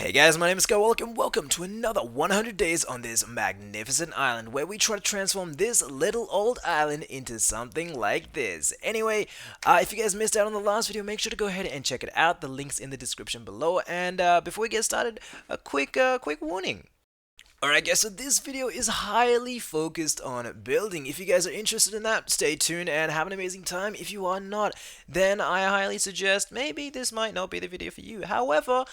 Hey guys, my name is Skywalk and welcome to another 100 days on this magnificent island where we try to transform this little old island into something like this. Anyway, if you guys missed out on the last video, make sure to go ahead and check it out. The link's in the description below. And before we get started, a quick warning. Alright guys, so this video is highly focused on building. If you guys are interested in that, stay tuned and have an amazing time. If you are not, then I highly suggest maybe this might not be the video for you. However,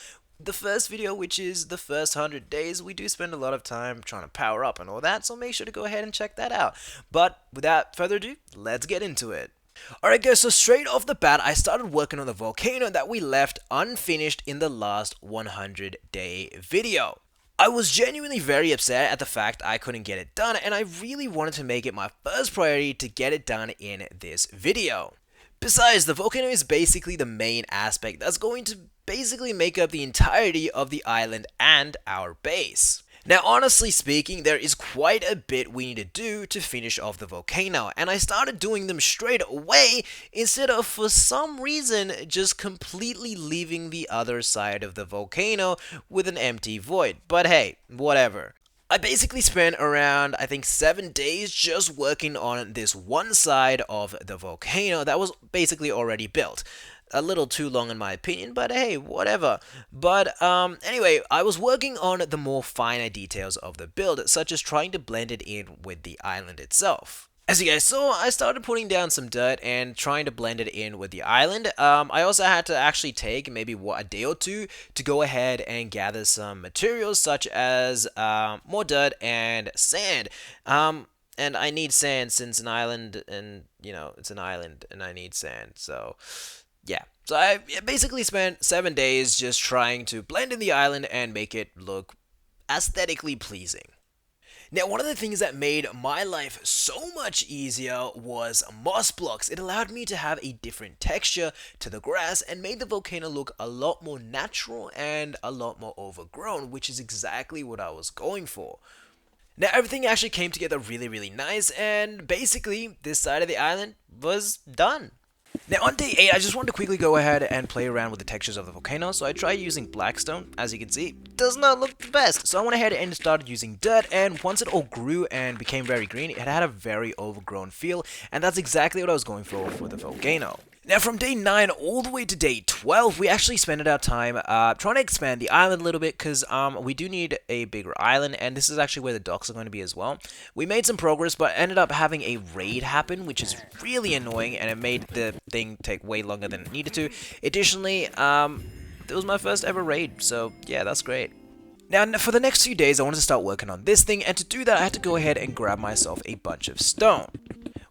the first video, which is the first 100 days, we do spend a lot of time trying to power up and all that, so make sure to go ahead and check that out. But without further ado, let's get into it. Alright guys, so straight off the bat, I started working on the volcano that we left unfinished in the last 100 day video. I was genuinely very upset at the fact I couldn't get it done, and I really wanted to make it my first priority to get it done in this video. Besides, the volcano is basically the main aspect that's going to basically make up the entirety of the island and our base. Now, honestly speaking, there is quite a bit we need to do to finish off the volcano, and I started doing them straight away instead of, for some reason, just completely leaving the other side of the volcano with an empty void. But hey, whatever. I basically spent around, I think, 7 days just working on this one side of the volcano that was basically already built. A little too long in my opinion, but hey, whatever. But anyway, I was working on the more finer details of the build, such as trying to blend it in with the island itself. As you guys saw, I started putting down some dirt and trying to blend it in with the island. I also had to actually take maybe a day or two to go ahead and gather some materials such as more dirt and sand. And I need sand since an island, and it's an island and I need sand, so yeah. So I basically spent 7 days just trying to blend in the island and make it look aesthetically pleasing. Now, one of the things that made my life so much easier was moss blocks. It allowed me to have a different texture to the grass and made the volcano look a lot more natural and a lot more overgrown, which is exactly what I was going for. Now, everything actually came together really nice, and basically, this side of the island was done. Now, on day 8, I just wanted to quickly go ahead and play around with the textures of the volcano, so I tried using blackstone. As you can see, does not look the best. So I went ahead and started using dirt, and once it all grew and became very green, it had a very overgrown feel, and that's exactly what I was going for the volcano. Now, from day 9 all the way to day 12, we actually spent our time trying to expand the island a little bit because we do need a bigger island, and this is actually where the docks are going to be as well. We made some progress, but ended up having a raid happen, which is really annoying, and it made the thing take way longer than it needed to. Additionally, it was my first ever raid, so yeah, that's great. Now, for the next few days, I wanted to start working on this thing, and to do that, I had to go ahead and grab myself a bunch of stone.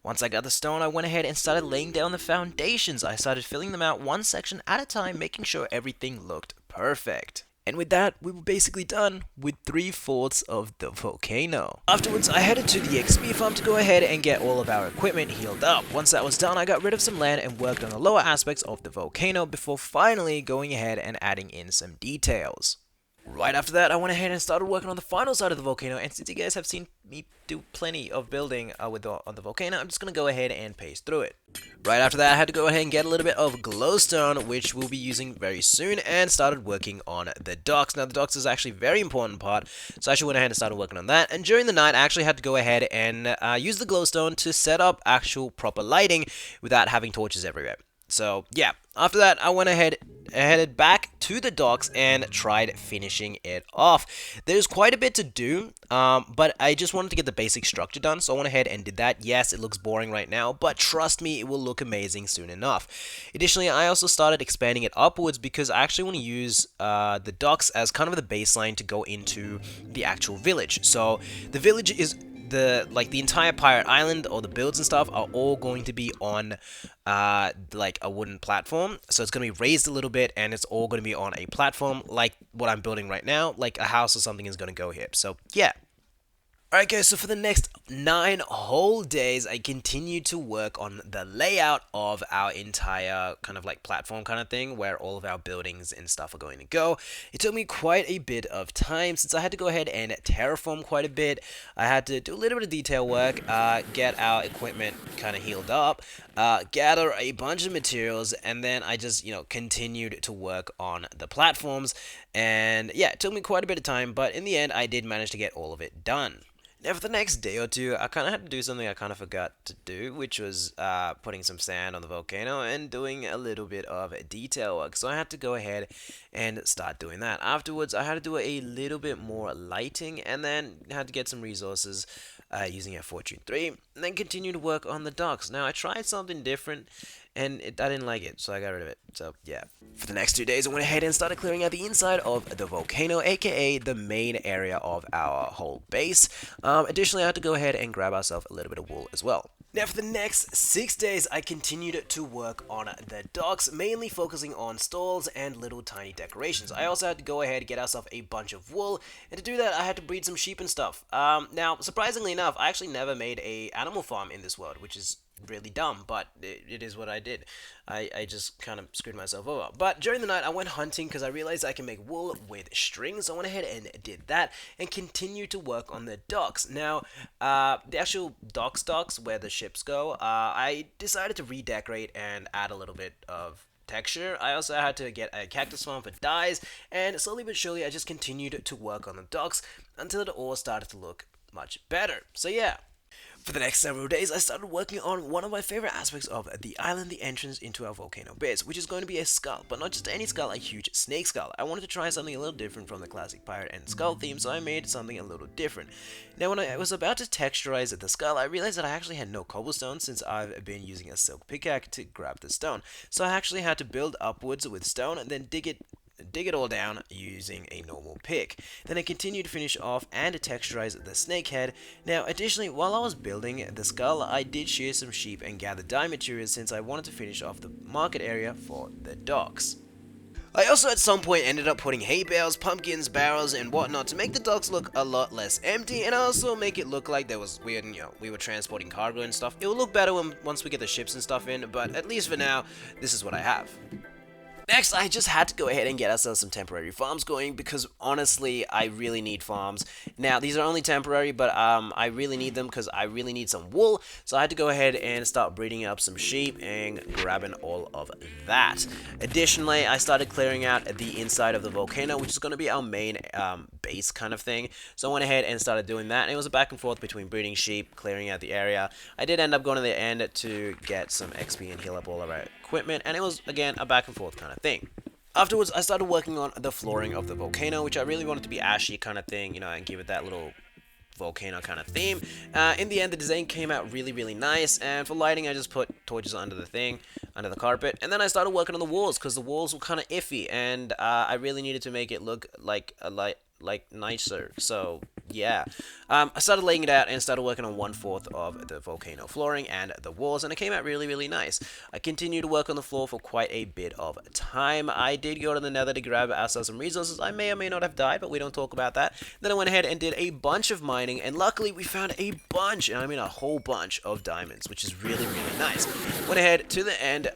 Once I got the stone, I went ahead and started laying down the foundations. I started filling them out one section at a time, making sure everything looked perfect. And with that, we were basically done with 3/4 of the volcano. Afterwards, I headed to the XP farm to go ahead and get all of our equipment healed up. Once that was done, I got rid of some land and worked on the lower aspects of the volcano before finally going ahead and adding in some details. Right after that, I went ahead and started working on the final side of the volcano, and since you guys have seen me do plenty of building on the volcano, I'm just going to go ahead and pace through it. Right after that, I had to go ahead and get a little bit of glowstone, which we'll be using very soon, and started working on the docks. Now, the docks is actually a very important part, so I actually went ahead and started working on that, and during the night, I actually had to go ahead and use the glowstone to set up actual proper lighting without having torches everywhere. So, yeah, after that, I went ahead headed back to the docks and tried finishing it off. There's quite a bit to do, but I just wanted to get the basic structure done, so I went ahead and did that. Yes, it looks boring right now, but trust me, it will look amazing soon enough. Additionally, I also started expanding it upwards because I actually want to use the docks as kind of the baseline to go into the actual village. So, the village is the entire pirate island, or the builds and stuff, are all going to be on like a wooden platform. So it's going to be raised a little bit, and it's all going to be on a platform like what I'm building right now. Like a house or something is going to go here. So yeah. Alright guys, so for the next 9 whole days, I continued to work on the layout of our entire kind of like platform kind of thing, where all of our buildings and stuff are going to go. It took me quite a bit of time, since I had to go ahead and terraform quite a bit. I had to do a little bit of detail work, get our equipment kind of healed up, gather a bunch of materials, and then I just, continued to work on the platforms. And yeah, it took me quite a bit of time, but in the end, I did manage to get all of it done. Now, for the next day or two, I kind of had to do something I kind of forgot to do, which was putting some sand on the volcano and doing a little bit of detail work. So I had to go ahead and start doing that. Afterwards, I had to do a little bit more lighting, and then had to get some resources using a Fortune 3, and then continue to work on the docks. Now, I tried something different, and I didn't like it, so I got rid of it. So yeah. For the next 2 days, I went ahead and started clearing out the inside of the volcano, aka the main area of our whole base. Additionally, I had to go ahead and grab ourselves a little bit of wool as well. Now, for the next 6 days, I continued to work on the docks, mainly focusing on stalls and little tiny decorations. I also had to go ahead and get ourselves a bunch of wool, and to do that, I had to breed some sheep and stuff. Now, surprisingly enough, I actually never made a animal farm in this world, which is really dumb, but it is what I did. I just kind of screwed myself over. But during the night, I went hunting because I realized I can make wool with strings. So I went ahead and did that and continued to work on the docks. Now, the actual docks where the ships go, I decided to redecorate and add a little bit of texture. I also had to get a cactus farm for dyes, and slowly but surely I just continued to work on the docks until it all started to look much better. So yeah. For the next several days, I started working on one of my favorite aspects of the island, the entrance into our volcano base, which is going to be a skull, but not just any skull, a huge snake skull. I wanted to try something a little different from the classic pirate and skull theme, so I made something a little different. Now, when I was about to texturize the skull, I realized that I actually had no cobblestone, since I've been using a silk pickaxe to grab the stone. So I actually had to build upwards with stone and then dig it all down using a normal pick. Then I continued to finish off and texturize the snake head. Now, additionally, while I was building the skull, I did shear some sheep and gather dye materials, since I wanted to finish off the market area for the docks. I also at some point ended up putting hay bales, pumpkins, barrels, and whatnot to make the docks look a lot less empty, and also make it look like there was weird, we were transporting cargo and stuff. It will look better once we get the ships and stuff in, but at least for now, this is what I have. Next, I just had to go ahead and get ourselves some temporary farms going, because honestly, I really need farms. Now, these are only temporary, but I really need them because I really need some wool. So I had to go ahead and start breeding up some sheep and grabbing all of that. Additionally, I started clearing out the inside of the volcano, which is going to be our main base kind of thing. So I went ahead and started doing that, and it was a back and forth between breeding sheep, clearing out the area. I did end up going to the end to get some XP and heal up all of our equipment, and it was, again, a back and forth kind of thing. Afterwards, I started working on the flooring of the volcano, which I really wanted to be ashy kind of thing, and give it that little volcano kind of theme. In the end, the design came out really, really nice, and for lighting, I just put torches under the carpet, and then I started working on the walls, because the walls were kind of iffy, and I really needed to make it look like nicer. So yeah, I started laying it out and started working on 1/4 of the volcano flooring and the walls, and it came out really, really nice. I continued to work on the floor for quite a bit of time. I did go to the nether to grab ourselves some resources. I may or may not have died, but we don't talk about that. Then I went ahead and did a bunch of mining, and luckily we found a bunch, and I mean a whole bunch of diamonds, which is really, really nice. Went ahead to the end,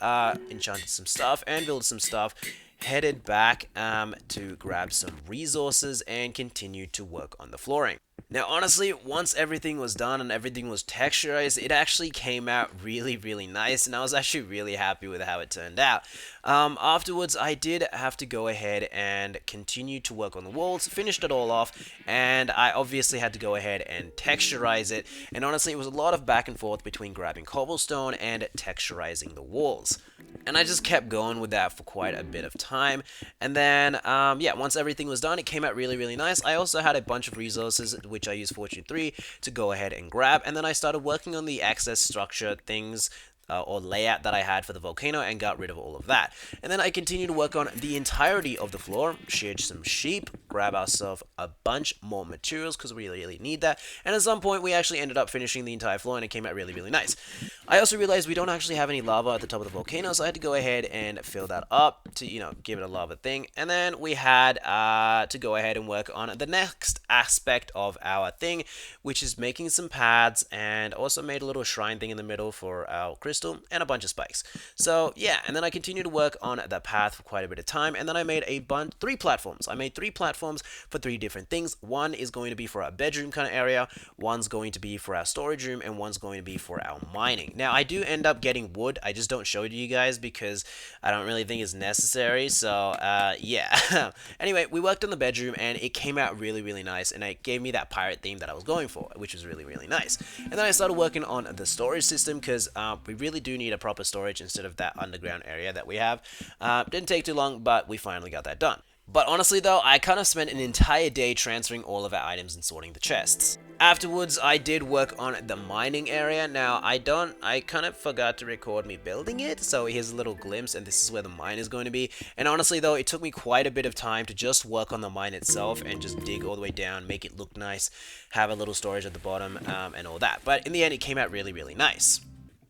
enchanted some stuff and built some stuff, headed back to grab some resources and continue to work on the flooring. Now, honestly, once everything was done and everything was texturized, it actually came out really, really nice, and I was actually really happy with how it turned out. Afterwards, I did have to go ahead and continue to work on the walls, finished it all off, and I obviously had to go ahead and texturize it, and honestly, it was a lot of back and forth between grabbing cobblestone and texturizing the walls. And I just kept going with that for quite a bit of time. And then, yeah, once everything was done, it came out really, really nice. I also had a bunch of resources, which I used Fortune 3 to go ahead and grab. And then I started working on the access structure things, or layout that I had for the volcano, and got rid of all of that. And then I continued to work on the entirety of the floor, sheared some sheep, grab ourselves a bunch more materials because we really need that. And at some point, we actually ended up finishing the entire floor, and it came out really nice. I also realized we don't actually have any lava at the top of the volcano, so I had to go ahead and fill that up to, give it a lava thing. And then we had to go ahead and work on the next aspect of our thing, which is making some pads, and also made a little shrine thing in the middle for our crystal and a bunch of spikes. So yeah, and then I continued to work on the path for quite a bit of time, and then I made three platforms. I made three platforms for three different things. One is going to be for our bedroom kind of area, one's going to be for our storage room, and one's going to be for our mining. Now I do end up getting wood, I just don't show it to you guys because I don't really think it's necessary, so yeah. Anyway, we worked on the bedroom and it came out really nice, and it gave me that pirate theme that I was going for, which was really nice. And then I started working on the storage system because we really do need a proper storage instead of that underground area that we have. Didn't take too long, but we finally got that done. But honestly though, I kind of spent an entire day transferring all of our items and sorting the chests. Afterwards, I did work on the mining area. Now, I kind of forgot to record me building it, so here's a little glimpse, and this is where the mine is going to be. And honestly though, it took me quite a bit of time to just work on the mine itself and just dig all the way down, make it look nice, have a little storage at the bottom, and all that. But in the end, it came out really nice.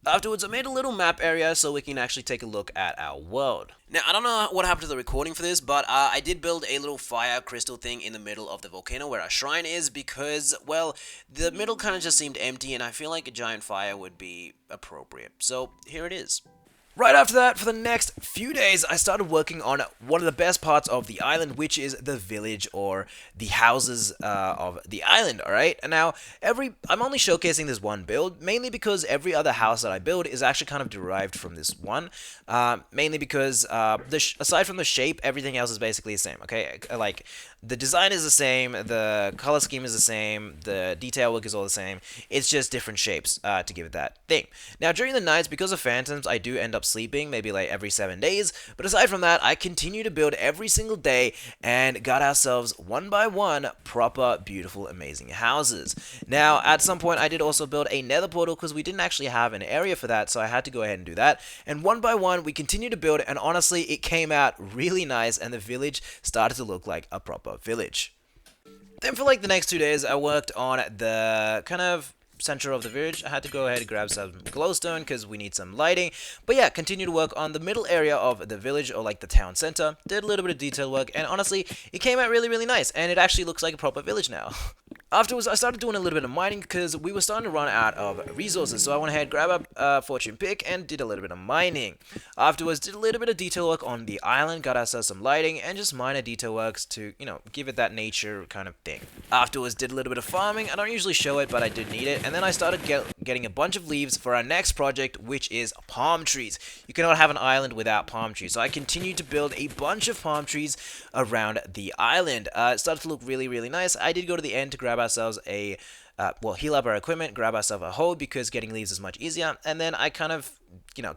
Afterwards, I made a little map area so we can actually take a look at our world. Now, I don't know what happened to the recording for this, but I did build a little fire crystal thing in the middle of the volcano where our shrine is because, well, the middle kind of just seemed empty, and I feel like a giant fire would be appropriate. So, here it is. Right after that, for the next few days, I started working on one of the best parts of the island, which is the village or the houses of the island, alright? And now, I'm only showcasing this one build, mainly because every other house that I build is actually kind of derived from this one. Mainly because, aside from the shape, everything else is basically the same, okay? Like, the design is the same, the color scheme is the same, the detail work is all the same. It's just different shapes to give it that thing. Now, during the nights, because of phantoms, I do end up sleeping maybe like every 7 days, but aside from that, I continue to build every single day and got ourselves one by one proper, beautiful, amazing houses. Now, at some point, I did also build a nether portal because we didn't actually have an area for that, so I had to go ahead and do that. And one by one, we continued to build, and honestly, it came out really nice, and the village started to look like a proper village. Then for like the next 2 days, I worked on the kind of center of the village. I had to go ahead and grab some glowstone because we need some lighting. But yeah, continue to work on the middle area of the village, or like the town center. Did a little bit of detail work, and honestly, it came out really nice, and it actually looks like a proper village now. Afterwards, I started doing a little bit of mining because we were starting to run out of resources, so I went ahead, grabbed a fortune pick, and did a little bit of mining. Afterwards, did a little bit of detail work on the island, got ourselves some lighting, and just minor detail works to, give it that nature kind of thing. Afterwards, did a little bit of farming. I don't usually show it, but I did need it. And then I started getting a bunch of leaves for our next project, which is palm trees. You cannot have an island without palm trees, so I continued to build a bunch of palm trees around the island. It started to look really nice. I did go to the end to grab ourselves heal up our equipment, grab ourselves a hoe because getting leaves is much easier, and then I kind of,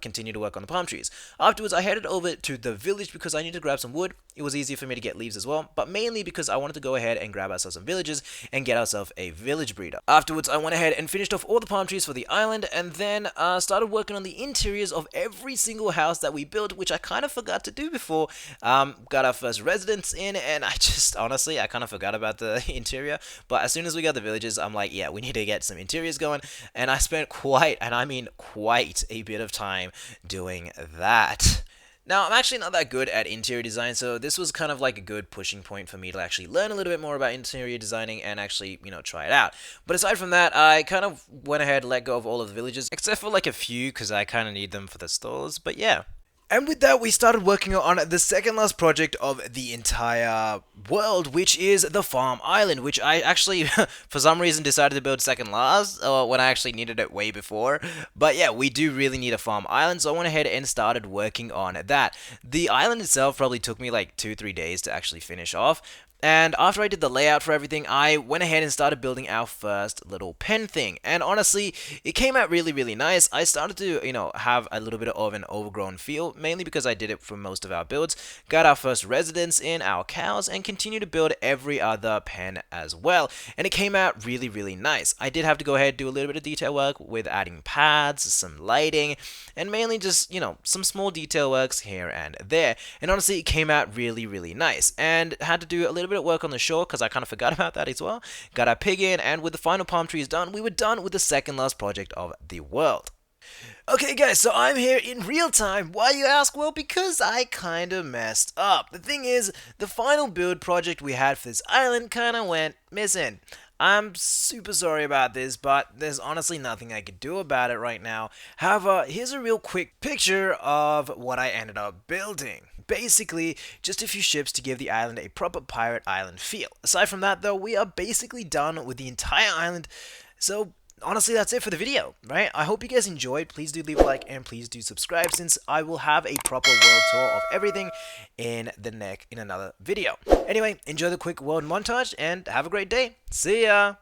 continue to work on the palm trees. Afterwards, I headed over to the village because I needed to grab some wood. It was easier for me to get leaves as well, but mainly because I wanted to go ahead and grab ourselves some villagers and get ourselves a village breeder. Afterwards, I went ahead and finished off all the palm trees for the island, and then started working on the interiors of every single house that we built, which I kind of forgot to do before. Got our first residents in, and I just, honestly, I kind of forgot about the interior, but as soon as we got the villagers, I'm like, yeah, we need to get some interiors going, and I spent quite a bit of time doing that. Now, I'm actually not that good at interior design, so this was kind of like a good pushing point for me to actually learn a little bit more about interior designing and actually, try it out. But aside from that, I kind of went ahead and let go of all of the villages, except for like a few, because I kind of need them for the stores, but yeah. And with that, we started working on the second last project of the entire world, which is the Farm Island, which I actually, for some reason, decided to build second last, when I actually needed it way before. But yeah, we do really need a Farm Island, so I went ahead and started working on that. The island itself probably took me like 2-3 days to actually finish off. And after I did the layout for everything, I went ahead and started building our first little pen thing. And honestly, it came out really nice. I started to, have a little bit of an overgrown feel, mainly because I did it for most of our builds. Got our first residents in, our cows, and continued to build every other pen as well. And it came out really nice. I did have to go ahead and do a little bit of detail work with adding pads, some lighting, and mainly just, some small detail works here and there. And honestly, it came out really nice. And had to do a little little bit of work on the shore because I kind of forgot about that as well. Got our pig in, and with the final palm trees done, we were done with the second last project of the world. Okay guys, so I'm here in real time. Why you ask? Well, because I kinda messed up. The thing is, the final build project we had for this island kinda went missing. I'm super sorry about this, but there's honestly nothing I could do about it right now. However, here's a real quick picture of what I ended up building. Basically, just a few ships to give the island a proper pirate island feel. Aside from that though, we are basically done with the entire island, so honestly, that's it for the video, right? I hope you guys enjoyed. Please do leave a like and please do subscribe, since I will have a proper world tour of everything in another video. Anyway, enjoy the quick world montage and have a great day. See ya!